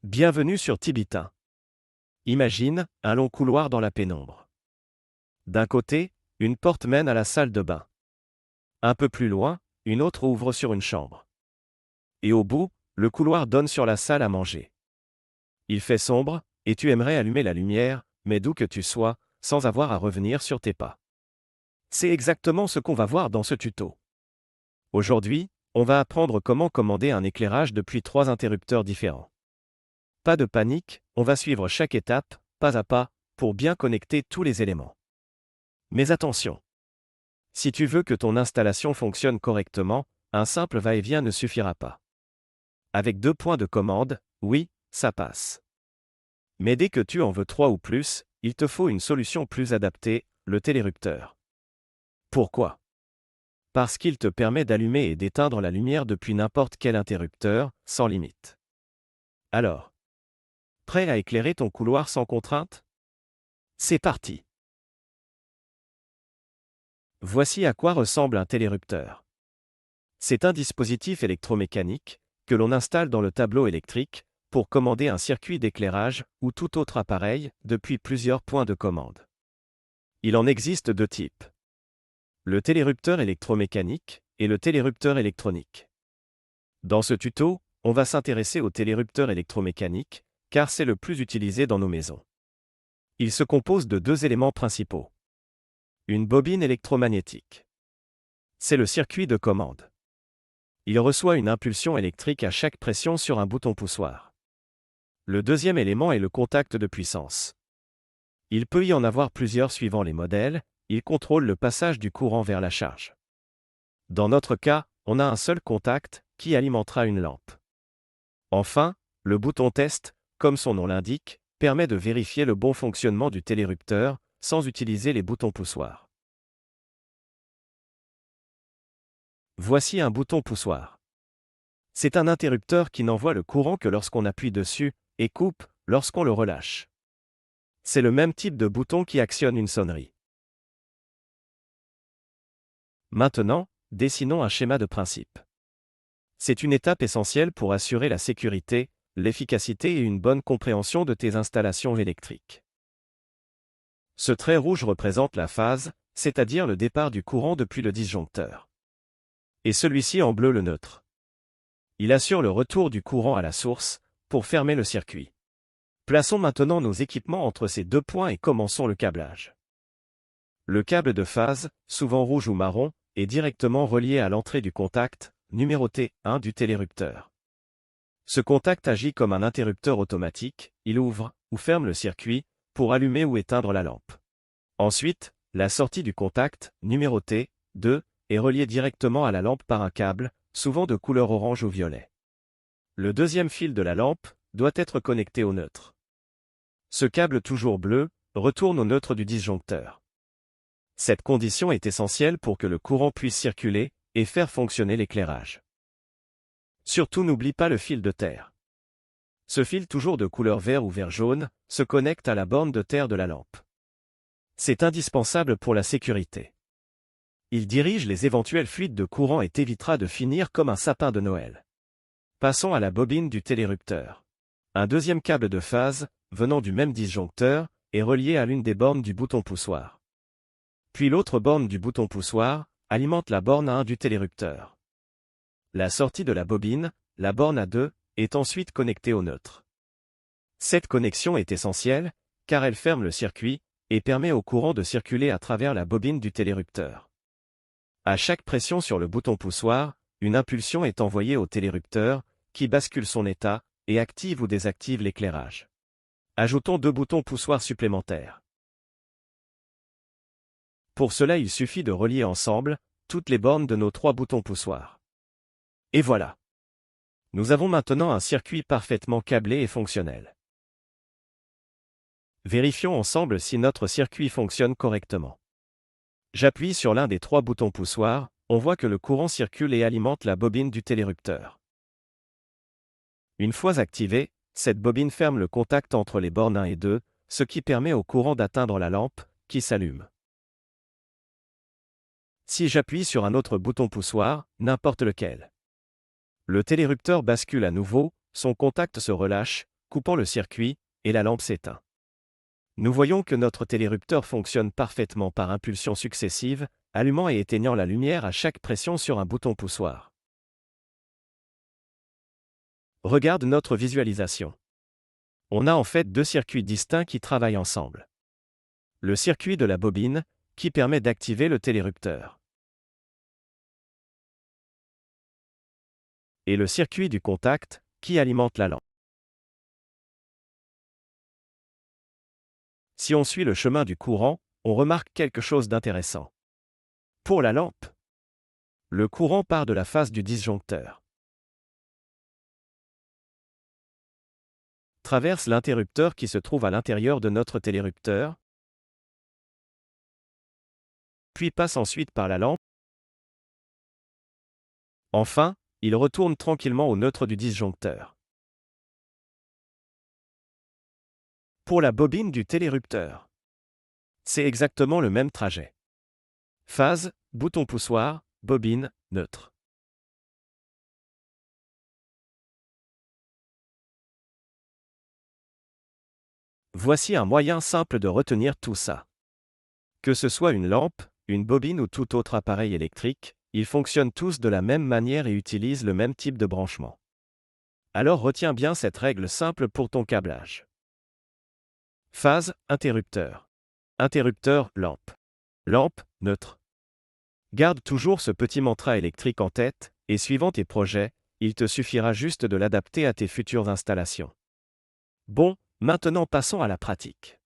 Bienvenue sur Tibitin. Imagine un long couloir dans la pénombre. D'un côté, une porte mène à la salle de bain. Un peu plus loin, une autre ouvre sur une chambre. Et au bout, le couloir donne sur la salle à manger. Il fait sombre, et tu aimerais allumer la lumière, mais d'où que tu sois, sans avoir à revenir sur tes pas. C'est exactement ce qu'on va voir dans ce tuto. Aujourd'hui, on va apprendre comment commander un éclairage depuis 3 interrupteurs différents. Pas de panique, on va suivre chaque étape, pas à pas, pour bien connecter tous les éléments. Mais attention! Si tu veux que ton installation fonctionne correctement, un simple va-et-vient ne suffira pas. Avec 2 points de commande, oui, ça passe. Mais dès que tu en veux 3 ou plus, il te faut une solution plus adaptée, le télérupteur. Pourquoi? Parce qu'il te permet d'allumer et d'éteindre la lumière depuis n'importe quel interrupteur, sans limite. Alors, prêt à éclairer ton couloir sans contrainte? C'est parti! Voici à quoi ressemble un télérupteur. C'est un dispositif électromécanique que l'on installe dans le tableau électrique pour commander un circuit d'éclairage ou tout autre appareil depuis plusieurs points de commande. Il en existe 2 types. Le télérupteur électromécanique et le télérupteur électronique. Dans ce tuto, on va s'intéresser au télérupteur électromécanique car c'est le plus utilisé dans nos maisons. Il se compose de 2 éléments principaux. Une bobine électromagnétique. C'est le circuit de commande. Il reçoit une impulsion électrique à chaque pression sur un bouton poussoir. Le deuxième élément est le contact de puissance. Il peut y en avoir plusieurs suivant les modèles, il contrôle le passage du courant vers la charge. Dans notre cas, on a un seul contact, qui alimentera une lampe. Enfin, le bouton test, comme son nom l'indique, permet de vérifier le bon fonctionnement du télérupteur, sans utiliser les boutons poussoirs. Voici un bouton poussoir. C'est un interrupteur qui n'envoie le courant que lorsqu'on appuie dessus, et coupe, lorsqu'on le relâche. C'est le même type de bouton qui actionne une sonnerie. Maintenant, dessinons un schéma de principe. C'est une étape essentielle pour assurer la sécurité, l'efficacité et une bonne compréhension de tes installations électriques. Ce trait rouge représente la phase, c'est-à-dire le départ du courant depuis le disjoncteur. Et celui-ci en bleu le neutre. Il assure le retour du courant à la source, pour fermer le circuit. Plaçons maintenant nos équipements entre ces 2 points et commençons le câblage. Le câble de phase, souvent rouge ou marron, est directement relié à l'entrée du contact, numéroté 1 du télérupteur. Ce contact agit comme un interrupteur automatique, il ouvre ou ferme le circuit, pour allumer ou éteindre la lampe. Ensuite, la sortie du contact, numéroté 2, est reliée directement à la lampe par un câble, souvent de couleur orange ou violet. Le deuxième fil de la lampe doit être connecté au neutre. Ce câble toujours bleu retourne au neutre du disjoncteur. Cette condition est essentielle pour que le courant puisse circuler et faire fonctionner l'éclairage. Surtout n'oublie pas le fil de terre. Ce fil toujours de couleur vert ou vert jaune se connecte à la borne de terre de la lampe. C'est indispensable pour la sécurité. Il dirige les éventuels fuites de courant et t'évitera de finir comme un sapin de Noël. Passons à la bobine du télérupteur. Un deuxième câble de phase, venant du même disjoncteur, est relié à l'une des bornes du bouton poussoir. Puis l'autre borne du bouton poussoir alimente la borne A1 du télérupteur. La sortie de la bobine, la borne A2, est ensuite connectée au neutre. Cette connexion est essentielle, car elle ferme le circuit et permet au courant de circuler à travers la bobine du télérupteur. À chaque pression sur le bouton poussoir, une impulsion est envoyée au télérupteur, qui bascule son état et active ou désactive l'éclairage. Ajoutons 2 boutons poussoirs supplémentaires. Pour cela, il suffit de relier ensemble toutes les bornes de nos 3 boutons poussoirs. Et voilà. Nous avons maintenant un circuit parfaitement câblé et fonctionnel. Vérifions ensemble si notre circuit fonctionne correctement. J'appuie sur l'un des 3 boutons poussoirs, on voit que le courant circule et alimente la bobine du télérupteur. Une fois activée, cette bobine ferme le contact entre les bornes 1 et 2, ce qui permet au courant d'atteindre la lampe, qui s'allume. Si j'appuie sur un autre bouton poussoir, n'importe lequel, le télérupteur bascule à nouveau, son contact se relâche, coupant le circuit, et la lampe s'éteint. Nous voyons que notre télérupteur fonctionne parfaitement par impulsions successives, allumant et éteignant la lumière à chaque pression sur un bouton poussoir. Regarde notre visualisation. On a en fait deux circuits distincts qui travaillent ensemble. Le circuit de la bobine, qui permet d'activer le télérupteur. Et le circuit du contact, qui alimente la lampe. Si on suit le chemin du courant, on remarque quelque chose d'intéressant. Pour la lampe, le courant part de la face du disjoncteur, traverse l'interrupteur qui se trouve à l'intérieur de notre télérupteur, puis passe ensuite par la lampe. Enfin, il retourne tranquillement au neutre du disjoncteur. Pour la bobine du télérupteur, c'est exactement le même trajet. Phase, bouton poussoir, bobine, neutre. Voici un moyen simple de retenir tout ça. Que ce soit une lampe, une bobine ou tout autre appareil électrique, ils fonctionnent tous de la même manière et utilisent le même type de branchement. Alors retiens bien cette règle simple pour ton câblage. Phase, interrupteur. Interrupteur, lampe. Lampe, neutre. Garde toujours ce petit mantra électrique en tête, et suivant tes projets, il te suffira juste de l'adapter à tes futures installations. Bon, maintenant passons à la pratique.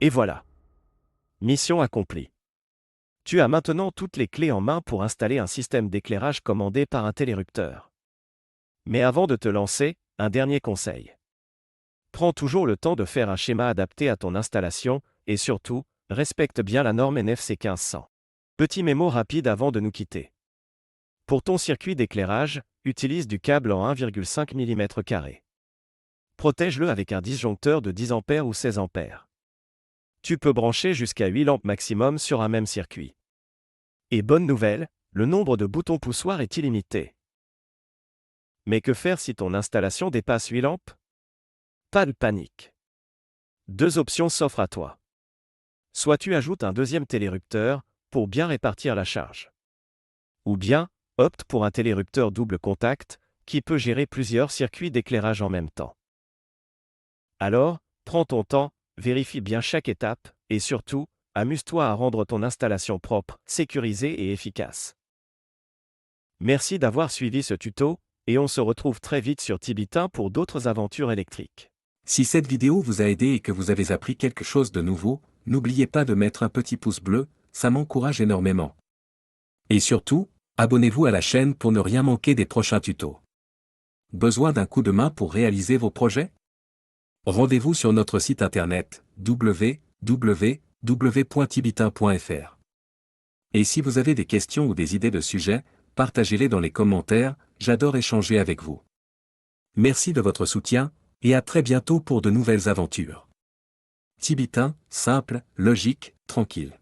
Et voilà. Mission accomplie. Tu as maintenant toutes les clés en main pour installer un système d'éclairage commandé par un télérupteur. Mais avant de te lancer, un dernier conseil. Prends toujours le temps de faire un schéma adapté à ton installation, et surtout, respecte bien la norme NFC 1500. Petit mémo rapide avant de nous quitter. Pour ton circuit d'éclairage, utilise du câble en 1,5 mm². Protège-le avec un disjoncteur de 10 A ou 16 A. Tu peux brancher jusqu'à 8 lampes maximum sur un même circuit. Et bonne nouvelle, le nombre de boutons poussoirs est illimité. Mais que faire si ton installation dépasse 8 lampes? Pas de panique. Deux options s'offrent à toi. Soit tu ajoutes un deuxième télérupteur, pour bien répartir la charge. Ou bien, opte pour un télérupteur double contact, qui peut gérer plusieurs circuits d'éclairage en même temps. Alors, prends ton temps, vérifie bien chaque étape, et surtout, amuse-toi à rendre ton installation propre, sécurisée et efficace. Merci d'avoir suivi ce tuto, et on se retrouve très vite sur Tibitin pour d'autres aventures électriques. Si cette vidéo vous a aidé et que vous avez appris quelque chose de nouveau, n'oubliez pas de mettre un petit pouce bleu, ça m'encourage énormément. Et surtout, abonnez-vous à la chaîne pour ne rien manquer des prochains tutos. Besoin d'un coup de main pour réaliser vos projets? Rendez-vous sur notre site internet www.tibitin.fr. Et si vous avez des questions ou des idées de sujets, partagez-les dans les commentaires, j'adore échanger avec vous. Merci de votre soutien, et à très bientôt pour de nouvelles aventures. Tibitin, simple, logique, tranquille.